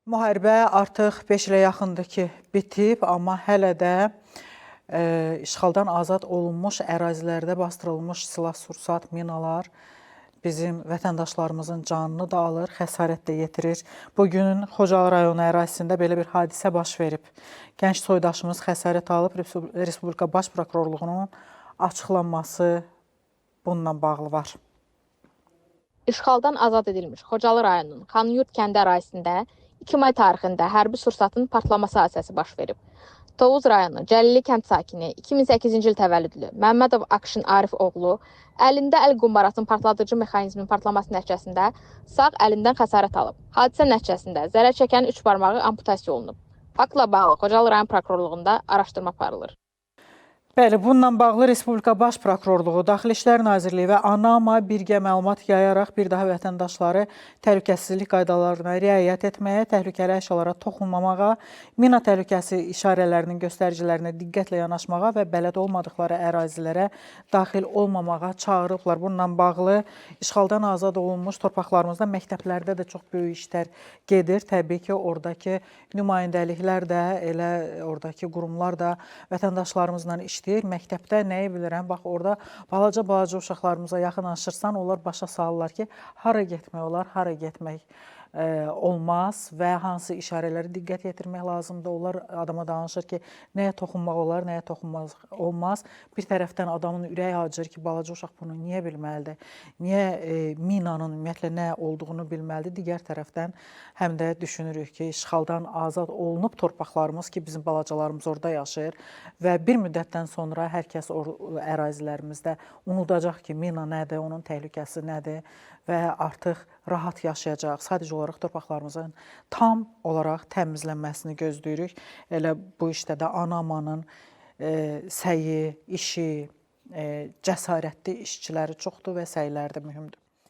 Müharibə artıq 5 ilə yaxındır ki, bitib, amma hələ də işğaldan azad olunmuş ərazilərdə bastırılmış silah-sursat, minalar bizim vətəndaşlarımızın canını da alır, xəsarət də yetirir. Bugün Xocalı rayonu ərazisində belə bir hadisə baş verib. Gənc soydaşımız xəsarət alıb, Respublika Baş Prokurorluğunun açıqlanması bununla bağlı var. İşğaldan azad edilmiş Xocalı rayonunun Xanyurt kəndi ərazisində 2 may tarixində hərbi sursatın partlaması hadisəsi baş verib. Tovuz rayonu Cəlili kənd sakini 2008-ci il təvəllüdlü Məmmədov Akşin Arif oğlu əlində əl qumbarasının partladıcı mexanizmin partlaması nəticəsində sağ əlindən xəsarət alıb. Hadisə nəticəsində zərər çəkən 3 barmağı amputasiya olunub. Faktla bağlı Xocalı rayon prokurorluğunda araşdırma aparılır. Bəli, bununla bağlı Respublika Baş Prokurorluğu, Daxili İşlər Nazirliyi və ANAMA birgə məlumat yayaraq bir daha vətəndaşları təhlükəsizlik qaydalarına riayət etməyə, təhlükəli əşyalara toxunmamağa, mina təhlükəsi işarələrinin göstəricilərinə diqqətlə yanaşmağa və bələd olmadıqları ərazilərə daxil olmamağa çağırıblar. Bununla bağlı işğaldan azad olunmuş torpaqlarımızda məktəblərdə də çox böyük işlər gedir. Təbii ki, oradakı nümayəndəliklər də, elə oradakı qurumlar da vətəndaşlarımızla işləyir. Məktəbdə nəyi bilirəm, bax orada balaca uşaqlarımıza yaxınlaşırsan, onlar başa salırlar ki, hara getmək olar, hara getmək olmaz və hansı işarələrə diqqət yetirmək lazımdır. Onlar adama danışır ki, nəyə toxunmaq olar, nəyə toxunmaq olmaz. Bir tərəfdən adamın ürəyi acır ki, balaca uşaq bunu niyə bilməlidir, niyə minanın ümumiyyətlə nə olduğunu bilməlidir. Digər tərəfdən həm də düşünürük ki, işğaldan azad olunub torpaqlarımız ki, bizim balacalarımız orada yaşayır və bir müddətdən sonra hər kəs ərazilərimizdə unudacaq ki, mina nədir, onun təhlükəsi nədir və artıq rahat yaşayacaq. Sadəcə olaraq torpaqlarımızın tam olaraq təmizlənməsini gözləyirik. Elə bu işdə də ANAMA-nın səyi, işi, cəsarətli işçiləri çoxdur və səyləri də mühümdür.